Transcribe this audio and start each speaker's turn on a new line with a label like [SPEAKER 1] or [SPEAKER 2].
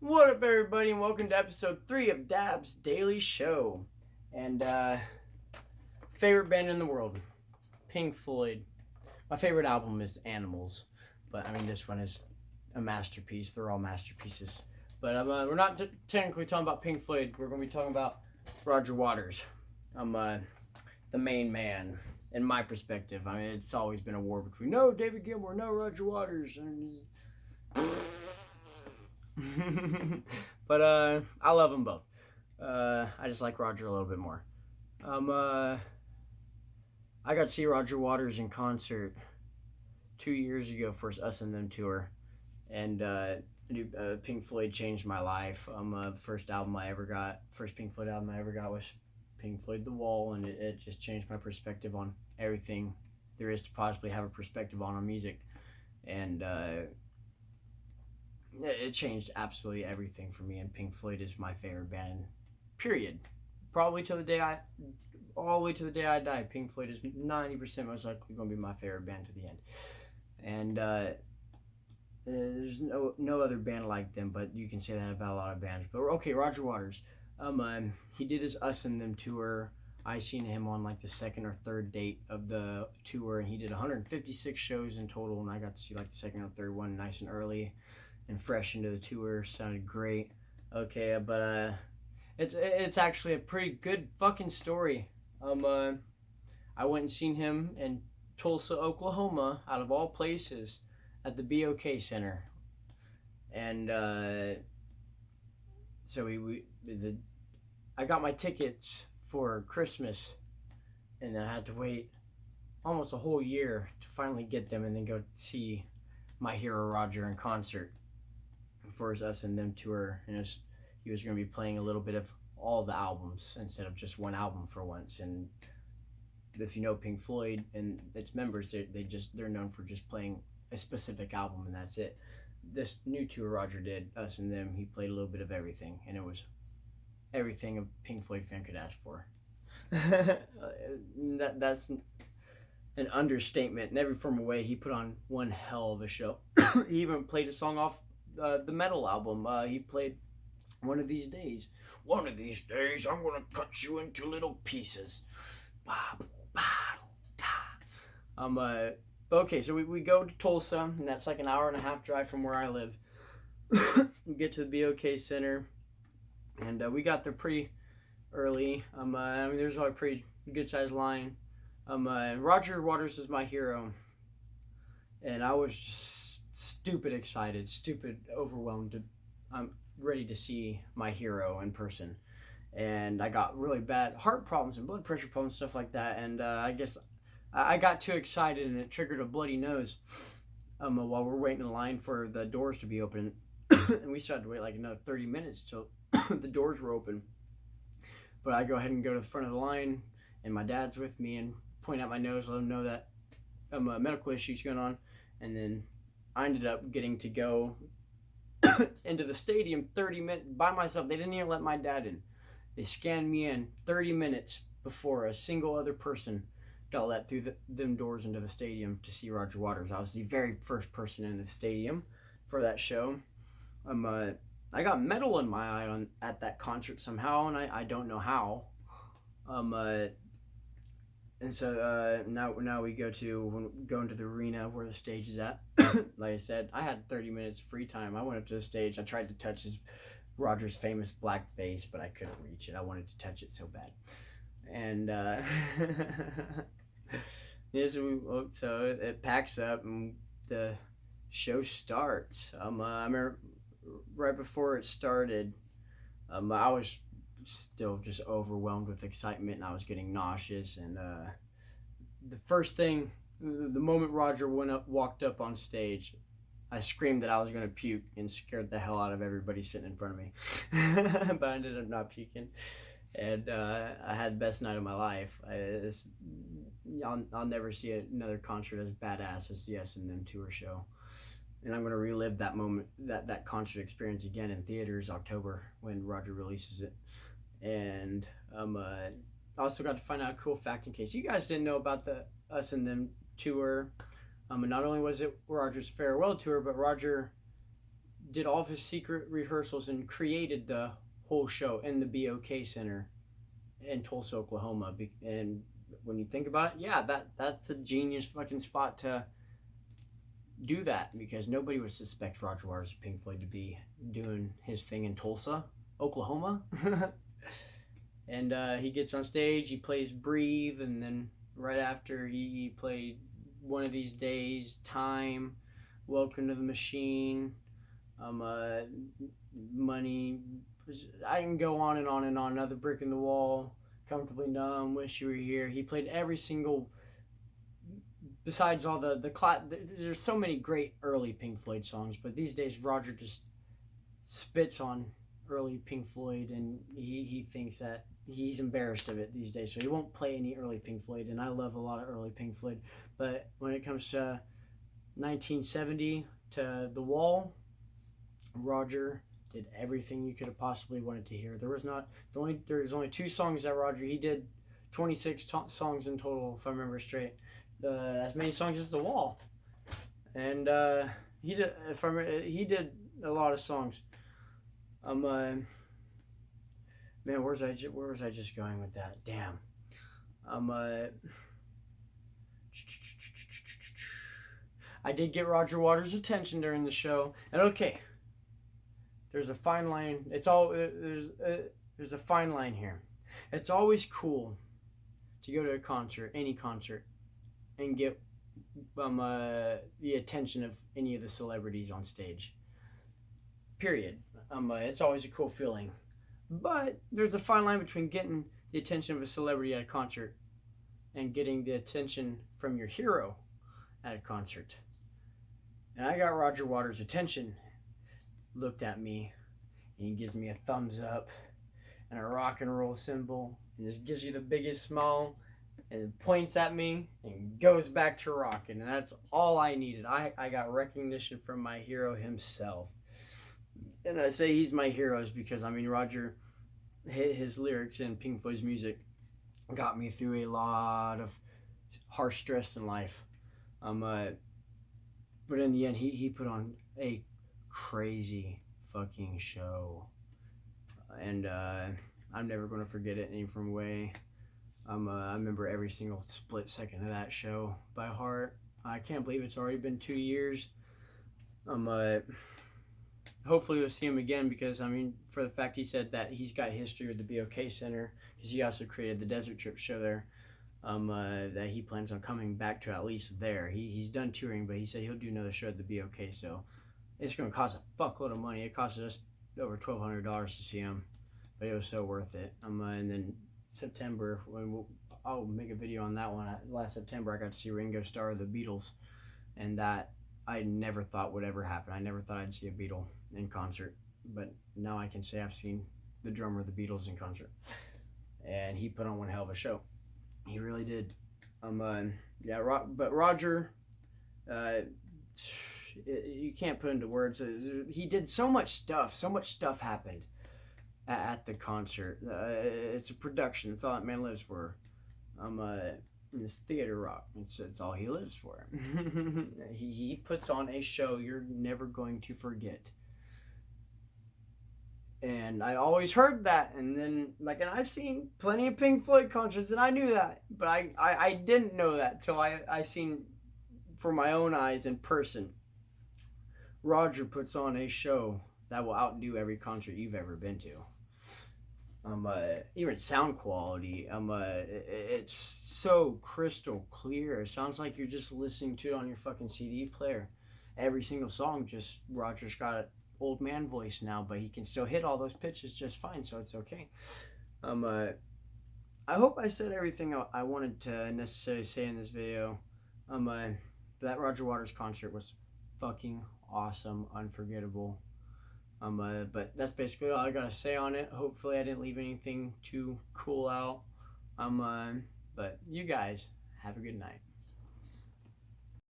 [SPEAKER 1] What up, everybody, and welcome to episode 3 of Dab's Daily Show. And, favorite band in the world, Pink Floyd. My favorite album is Animals, but I mean, this one is a masterpiece. They're all masterpieces. But we're not technically talking about Pink Floyd. We're going to be talking about Roger Waters. The main man, in my perspective. I mean, it's always been a war between, no, David Gilmour, no, Roger Waters. But I love them both. I just like Roger a little bit more. I got to see Roger Waters in concert 2 years ago for his Us and Them tour, and Pink Floyd changed my life. First Pink Floyd album I ever got was Pink Floyd The Wall, and it just changed my perspective on everything there is to possibly have a perspective on music, and it changed absolutely everything for me. And Pink Floyd is my favorite band, period. Probably all the way to the day I die. Pink Floyd is 90% most likely going to be my favorite band to the end. And there's no other band like them, but you can say that about a lot of bands. But okay, Roger Waters. He did his Us and Them tour. I seen him on like the second or third date of the tour, and he did 156 shows in total, and I got to see like the second or third one nice and early and fresh into the tour. Sounded great. Okay, but it's actually a pretty good fucking story. I went and seen him in Tulsa, Oklahoma, out of all places, at the BOK Center, and I got my tickets for Christmas, and then I had to wait almost a whole year to finally get them, and then go see my hero Roger in concert for his Us and Them tour. And he was going to be playing a little bit of all the albums instead of just one album for once. And if you know Pink Floyd and its members, they're known for just playing a specific album, and that's it. This new tour Roger did, Us and Them, he played a little bit of everything, and it was everything a Pink Floyd fan could ask for. That's an understatement in every form of way. He put on one hell of a show. He even played a song off the Metal album. He played One of These Days. One of these days, I'm gonna cut you into little pieces. Okay, so we go to Tulsa, and that's like an hour and a half drive from where I live. We get to the BOK Center, and we got there pretty early. I mean, there's a pretty good sized line. Roger Waters is my hero, and I was just stupid excited, stupid overwhelmed. I'm ready to see my hero in person, and I got really bad heart problems and blood pressure problems, stuff like that. And I guess I got too excited, and it triggered a bloody nose. While we're waiting in line for the doors to be open, and we still had to wait like another 30 minutes till the doors were open. But I go ahead and go to the front of the line, and my dad's with me, and point out my nose, let him know that medical issues going on. And then I ended up getting to go into the stadium 30 minutes by myself. They didn't even let my dad in. They scanned me in 30 minutes before a single other person got let through them doors into the stadium to see Roger Waters. I was the very first person in the stadium for that show. I got metal in my eye at that concert somehow, and I don't know how. And so now we go into the arena where the stage is at. Like I said, I had 30 minutes free time. I went up to the stage. I tried to touch Roger's famous black bass, but I couldn't reach it. I wanted to touch it so bad. And so it packs up, and the show starts. I remember right before it started, I was still just overwhelmed with excitement, and I was getting nauseous. And the first thing, the moment Roger walked up on stage, I screamed that I was going to puke and scared the hell out of everybody sitting in front of me. But I ended up not puking, and I had the best night of my life. I'll never see another concert as badass as the Us and Them tour show. And I'm going to relive that moment, that concert experience again in theaters October when Roger releases it. And I also got to find out a cool fact in case you guys didn't know about the Us and Them tour. And not only was it Roger's farewell tour, but Roger did all of his secret rehearsals and created the whole show in the BOK Center in Tulsa, Oklahoma. And when you think about it, yeah, that's a genius fucking spot to do that, because nobody would suspect Roger Waters of Pink Floyd to be doing his thing in Tulsa, Oklahoma. And he gets on stage, he plays Breathe, and then right after he played One of These Days, Time, Welcome to the Machine, Money. I can go on and on and on. Another Brick in the Wall, Comfortably Numb, Wish You Were Here. He played every single, besides all there's so many great early Pink Floyd songs, but these days Roger just spits on early Pink Floyd, and he thinks that he's embarrassed of it these days, so he won't play any early Pink Floyd. And I love a lot of early Pink Floyd, but when it comes to 1970 to The Wall, Roger did everything you could have possibly wanted to hear. There's only 2 songs that Roger, he did 26 songs in total, if I remember straight, as many songs as The Wall. And he did a lot of songs. Man, where was I just going with that? Damn. I did get Roger Waters' attention during the show, and okay, there's a fine line. There's a fine line here. It's always cool to go to a concert, any concert, and get the attention of any of the celebrities on stage. Period. It's always a cool feeling. But there's a fine line between getting the attention of a celebrity at a concert and getting the attention from your hero at a concert. And I got Roger Waters' attention. Looked at me, and he gives me a thumbs up and a rock and roll symbol, and just gives you the biggest smile, and points at me and goes back to rocking. And that's all I needed. I got recognition from my hero himself. And I say he's my heroes because, I mean, Roger, his lyrics and Pink Floyd's music got me through a lot of harsh stress in life. But in the end, he put on a crazy fucking show. And I'm never going to forget it any from way. I remember every single split second of that show by heart. I can't believe it's already been 2 years. Hopefully we'll see him again, because, I mean, for the fact he said that he's got history with the BOK Center, because he also created the Desert Trip show there, that he plans on coming back to at least there. He's done touring, but he said he'll do another show at the BOK, so it's going to cost a fuckload of money. It costed us over $1,200 to see him, but it was so worth it. And then September, I'll make a video on that one. Last September, I got to see Ringo Starr of the Beatles, and that I never thought would ever happen. I never thought I'd see a Beatle in concert, but now I can say I've seen the drummer of the Beatles in concert, and he put on one hell of a show. He really did. But Roger, you can't put into words. He did so much stuff. So much stuff happened at the concert. It's a production. It's all that man lives for. It's theater rock. It's all he lives for. he puts on a show you're never going to forget. And I always heard that, and then and I've seen plenty of Pink Floyd concerts, and I knew that, but I didn't know that till I seen for my own eyes in person. Roger puts on a show that will outdo every concert you've ever been to. Even sound quality, it's so crystal clear. It sounds like you're just listening to it on your fucking CD player. Every single song, just Roger's got an old man voice now, but he can still hit all those pitches just fine, so it's okay. I hope I said everything I wanted to necessarily say in this video. That Roger Waters concert was fucking awesome, unforgettable. But that's basically all I gotta say on it. Hopefully I didn't leave anything too cool out. But you guys have a good night.